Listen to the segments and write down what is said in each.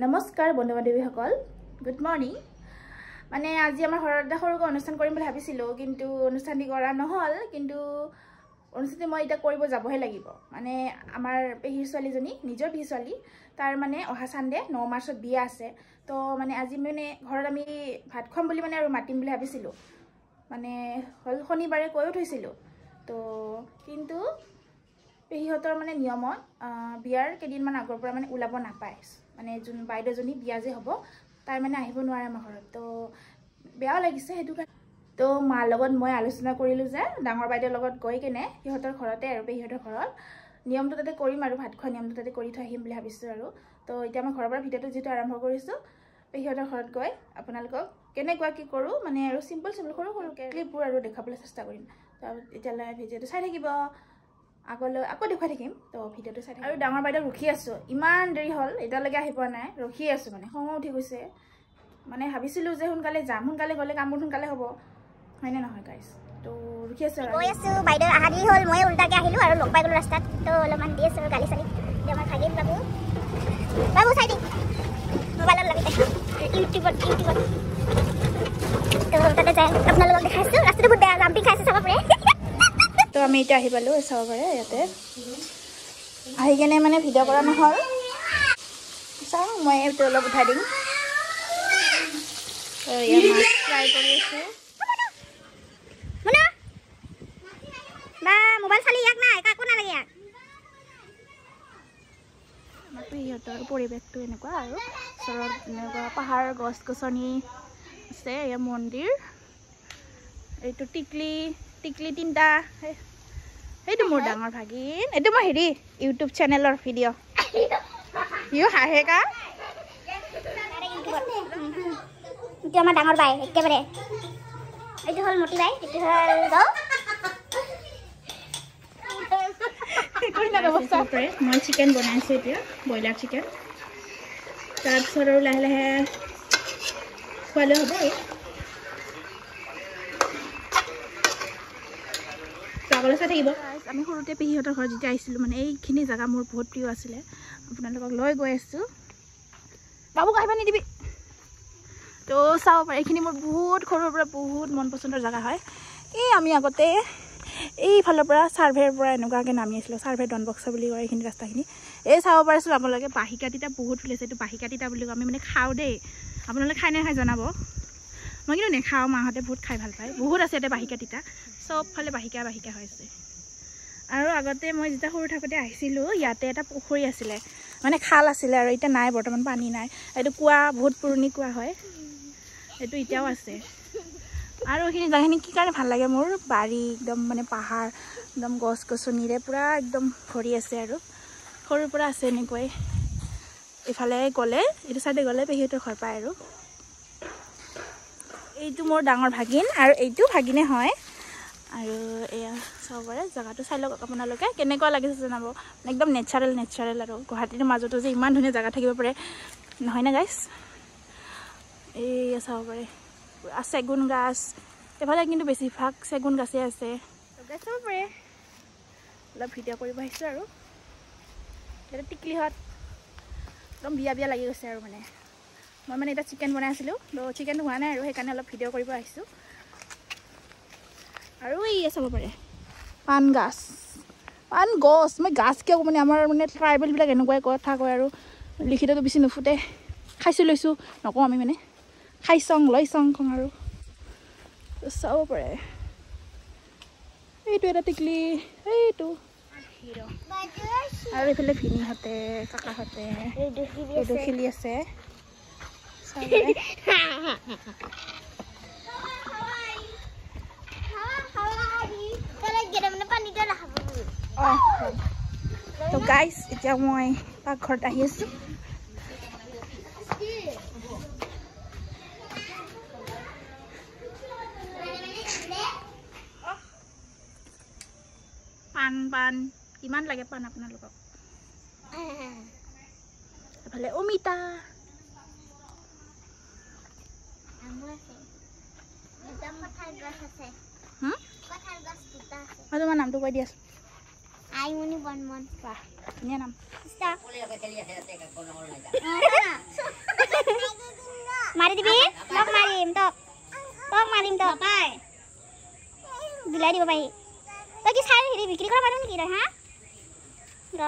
নমস্কাৰ বন্ধু বান্ধৱীসকল, good morning. মানে আজি আমাৰ ঘৰত সৰুকৈ অনুষ্ঠান কৰিম বুলি ভাবিছিলোঁ, কিন্তু অনুষ্ঠানটি কৰা নহ'ল। কিন্তু অনুষ্ঠানটি মই এতিয়া কৰিব যাবহে লাগিব। মানে আমাৰ পেহীৰ ছোৱালীজনী, নিজৰ পেহীৰ ছোৱালী, তাৰ মানে অহা চানডে 9 মাৰ্চত বিয়া আছে। তো মানে আজি মানে ঘৰত আমি ভাত খুৱাম বুলি মানে আৰু মাতিম বুলি ভাবিছিলোঁ। মানে হ'ল শনিবাৰে কৈও থৈছিলোঁ। তো কিন্তু পেহীহঁতৰ মানে নিয়মত বিয়াৰ কেইদিনমান আগৰ পৰা মানে ওলাব নাপায়। মানে যোন বাইদেউজনী বিয়া যে হ'ব তাই মানে আহিব নোৱাৰে আমাৰ ঘৰত। তো বেয়াও লাগিছে সেইটো কাৰণে। তো মাৰ লগত মই আলোচনা কৰিলোঁ যে ডাঙৰ বাইদেউৰ লগত গৈ কেনে সিহঁতৰ ঘৰতে আৰু পেহীহঁতৰ ঘৰত নিয়মটো তাতে কৰিম আৰু ভাত খোৱা নিয়মটো তাতে কৰি থৈ আহিম বুলি ভাবিছোঁ আৰু। তো এতিয়া মই ঘৰৰ পৰা ভিডিঅ'টো যিহেতু আৰম্ভ কৰিছোঁ, পেহীহঁতৰ ঘৰত গৈ আপোনালোকক কেনেকুৱা কি কৰোঁ মানে আৰু চিম্পল সৰু সৰুকৈ ক্লিপবোৰ আৰু দেখাবলৈ চেষ্টা কৰিম। তো এতিয়ালৈ ভিডিঅ'টো চাই থাকিব, আগলৈ আকৌ দেখুৱাই থাকিম। তো ভিডিঅ'টো চাই থাকিম। আৰু ডাঙৰ বাইদেউ ৰখি আছোঁ, ইমান দেৰি হ'ল এতিয়ালৈকে আহি পোৱা নাই, ৰখি আছোঁ। মানে খং উঠি গৈছে। মানে ভাবিছিলোঁ যে সোনকালে যাম, সোনকালে গ'লে কামবোৰ সোনকালে হ'ব, হয়নে নহয় গাইজ? তো ৰখি আছোঁ আৰু বাইদেউ অহা দেৰি হ'ল, মই উল্টাকৈ আহিলোঁ আৰু লগ পাই গ'লোঁ ৰাস্তাত। তো অলপমান দি আছোঁ আৰু গালি চালি। এতিয়া আমাৰ ভাগিন বাবু চাই দিম মোবাইলত লাগি ইউটিউবত তো তাতে যাই আপোনালোকক দেখাইছোঁ। ৰাস্তাটো বহুত বেয়া, জাম্পিং খাইছে, চাব পাৰে। তো আমি এতিয়া আহি পালোঁ, চাব পাৰে ইয়াতে। আহি কেনে মানে ভিডিঅ' কৰা নহ'ল। চাওঁ, মই এইটো অলপ উঠাই দিম। ইয়াত মাছ ফ্ৰাই কৰি আছোঁ। মোবাইল চালি ইয়াক নাই, কাকো নালাগে ইয়াক। আমাৰ সিহঁতৰ পৰিৱেশটো এনেকুৱা আৰু ওচৰত এনেকুৱা পাহাৰ, গছ গছনি আছে, এয়া মন্দিৰ, এইটো টিকলি তিনিটা। সেইটো মোৰ ডাঙৰ ভাগিন, এইটো মই হেৰি ইউটিউব চেনেলৰ ভিডিঅ'। ইও হাঁহে কা এইটো আমাৰ ডাঙৰ বাই একেবাৰে। এইটো হ'ল মতি বাই, এইটো হ'ল মই চিকেন বনাইছোঁ এতিয়া, ব্ৰইলাৰ চিকেন। তাৰপিছত আৰু লাহে লাহে খোৱালে হ'ব আৰু চাবলৈ চাই থাকিব। আমি সৰুতে পেহীহঁতৰ ঘৰত যেতিয়া আহিছিলোঁ, মানে এইখিনি জেগা মোৰ বহুত প্ৰিয় আছিলে। আপোনালোকক লৈ গৈ আছোঁ। বাবুক আহিব নিদিবি। তো চাব পাৰে, এইখিনি মোৰ বহুত সৰুৰ পৰা বহুত মন পচন্দৰ জেগা হয়। এই আমি আগতে এইফালৰ পৰা চাৰ্ভেৰ পৰা এনেকুৱাকৈ নামি আছিলোঁ, চাৰ্ভে ডনবক্সা বুলি কয় এইখিনি ৰাস্তাখিনি। এই চাব পাৰিছোঁ আপোনালোকে বাহিকা তিতা বহুত ফুলিছে। এইটো বাহিকা তিতা বুলি কয়, আমি মানে খাওঁ দেই। আপোনালোকে খাই নে খাই জনাব। মই কিন্তু নেখাওঁ, মাহঁতে বহুত খাই ভাল পায়। বহুত আছে ইয়াতে বাহিকা তিতা, চবফালে বাহিকা হৈছে। আৰু আগতে মই যেতিয়া সৰু থাকোঁতে আহিছিলোঁ, ইয়াতে এটা পুখুৰী আছিলে, মানে খাল আছিলে আৰু এতিয়া নাই, বৰ্তমান পানী নাই। এইটো কুঁৱা, বহুত পুৰণি কুঁৱা হয়, এইটো এতিয়াও আছে। আৰু এইখিনি জেগাখিনি কি কাৰণে ভাল লাগে মোৰ, বাৰী একদম মানে পাহাৰ, একদম গছ গছনিৰে পূৰা একদম ভৰি আছে আৰু সৰুৰ পৰা আছে এনেকৈ। এইফালে গ'লে, এইটো চাইডে গ'লে পেহীহঁতৰ ঘৰ পায় আৰু এইটো মোৰ ডাঙৰ ভাগিন আৰু এইটো ভাগিনে হয়। আৰু এয়া চাব পাৰে, জেগাটো চাই লওক আপোনালোকে, কেনেকুৱা লাগিছে জনাব। একদম নেচাৰেল আৰু গুৱাহাটীৰ মাজতো যে ইমান ধুনীয়া জেগা থাকিব পাৰে, নহয় নে গাইজ? এয়া চাব পাৰে, চেগুন গাছ, এইফালে কিন্তু বেছিভাগ চেগুন গাছেই আছে। চাব পাৰে, অলপ ভিডিঅ' কৰিব আহিছোঁ আৰু এতিয়া টিকলিহঁত একদম বিয়া লাগি গৈছে আৰু মানে মই মানে এতিয়া চিকেন বনাই আছিলোঁ। তো চিকেন হোৱা নাই আৰু সেইকাৰণে অলপ ভিডিঅ' কৰিব আহিছোঁ। আৰু এই চাব পাৰে পাণ গছ, মই গাছ কিয় মানে আমাৰ মানে ট্ৰাইবেলবিলাক এনেকুৱাই কথা কয় আৰু লিখিতটো বেছি নুফুটে। লৈছোঁ নকওঁ, আমি মানে লৈ চং কওঁ আৰু চাব পাৰে। এইটো এটা টিকলি, এইটো আৰু এইফালে ভিনীহঁতে, কাকাহঁতে এইটো খেলি আছে। তো গাইজ, এতিয়া মই পাকঘৰত আহি আছোঁ। পাণ কিমান লাগে পাণ আপোনালোকক? এফালে অমিতা, তোমাৰ নামটো কৈ দিয়াচোন। আইমনি বনমন। বাহ, ধুনীয়া নাম। মাৰি দিবি তক মাৰিম তক পাই দিলাই দিব পাৰি তই কি চাই হেৰি বিক্ৰী কৰা মানুহ নেকি তই হা ৰ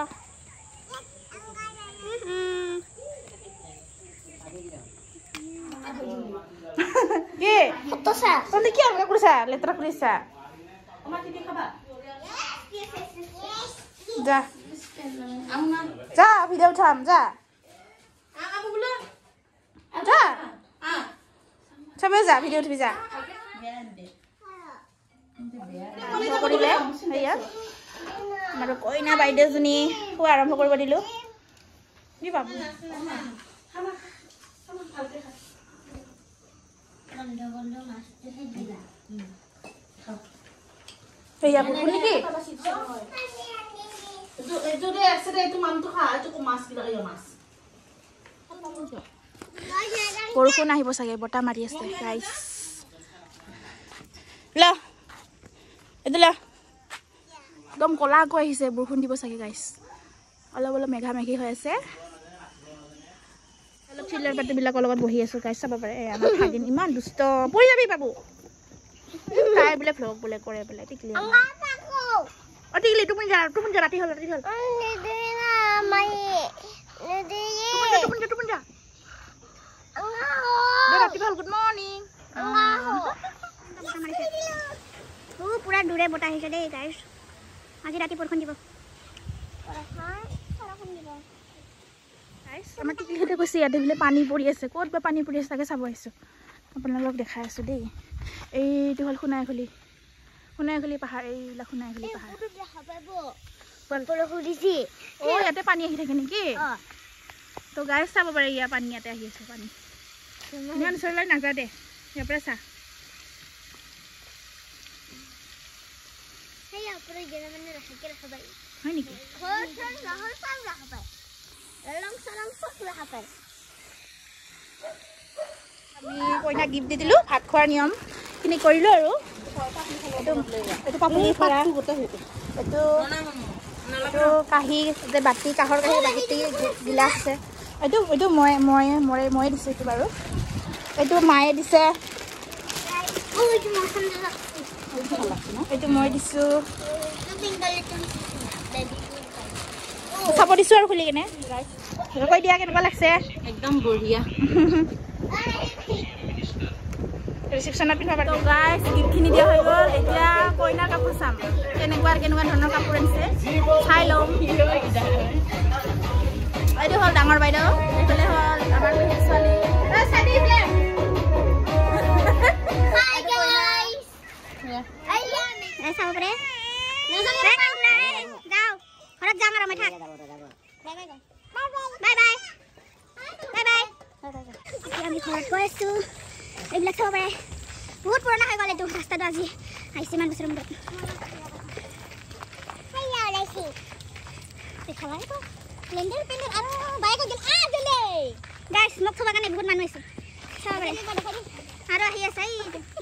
কি তোসা তুমি কি আমলা কৰিছা লেতৰা কৰিছা যা যা ভিডিও উঠাম যা যা চবে যা ভিডিও উঠিবি যা কৰিলে সেয়া আমাৰ কইনা বাইদেউজনী খোৱা আৰম্ভ কৰিব দিলোঁ কি পাব সেয়া বুকু নেকি বৰষুণ আহিব চাগে বতাহ মাৰি আছে গাইছ ল এইটো ল একদম কলাকৈ আহিছে বৰষুণ দিব চাগে গাইছ অলপ অলপ মেঘা মেঘি হৈ আছে অলপ চিল্লাৰ পাতিবিলাকৰ লগত বহি আছোঁ গাইছ চাব পাৰে আমাৰ ভাগিন ইমান দুষ্ট পৰি যাবি বাবু তাই বোলে ভ্লগ বোলে কৰে বোলে টিকলি অ টিকলি তুমি যা ৰাতি হ'ল ৰাতি ভাল গুড মৰ্ণিং পুৰা দূৰে বতাহ আহিছে দেই গাইছ আজি ৰাতি বৰষুণ দিব আমাৰ টিকলিহঁতে কৈছে ইয়াতে বোলে পানী পৰি আছে ক'ত বা পানী পৰি আছে তাকে চাব আহিছোঁ আপোনালোকক দেখাই আছোঁ দেই এইটো হ'ল সোণাইখুলি পাহাৰ এইবিলাক সোণাইখুলি পাহাৰ অ ইয়াতে পানী আহি থাকে নেকি তো গাইছ চাব পাৰে ইয়াৰ পানী ইয়াতে আহি আছে পানী ইমান ওচৰলৈ নাযা দে ইয়াৰ পৰা চা হয় নেকি আমি কইনাক গিফ্ট দি দিলোঁ ভাত খোৱাৰ নিয়মখিনি কৰিলোঁ আৰু এইটো পাপুলি খোৱা এইটো কাঁহী যে বাতি কাঁহৰ কাঁহী বাতি গিলাচ আছে এইটো মই দিছোঁ এইটো বাৰু এইটো মায়ে দিছে এইটো মই দিছোঁ চাব দিছোঁ আৰু খুলি কিনে কৈ দিয়া কেনেকুৱা লাগছে একদম বঢ়িয়া ৰিচিপশ্যনত পিন্ধিব পাৰিব গাইছ গিফ্টখিনি দিয়া হৈ গ'ল এতিয়া কইনাৰ কাপোৰ চাম কেনেকুৱা ধৰণৰ কাপোৰ আনিছে চাই ল'ম এইটো হ'ল ডাঙৰ বাইদেউ এইফালে হ'ল আমাৰ ছোৱালী চাব পাৰে যাওঁ ঘৰত যাম আৰু মই থাক বাই বাই আমি ঘৰত গৈ আছোঁ এইবিলাক চাব পাৰে বহুত পুৰণা হৈ গ'ল এইটো ৰাস্তাটো আজি আহিছে ইমান বছৰৰ মূৰত গাইছ মোক থ'বৰ কাৰণে বহুত মানুহ আছে চাব পাৰে আৰু আহি আছে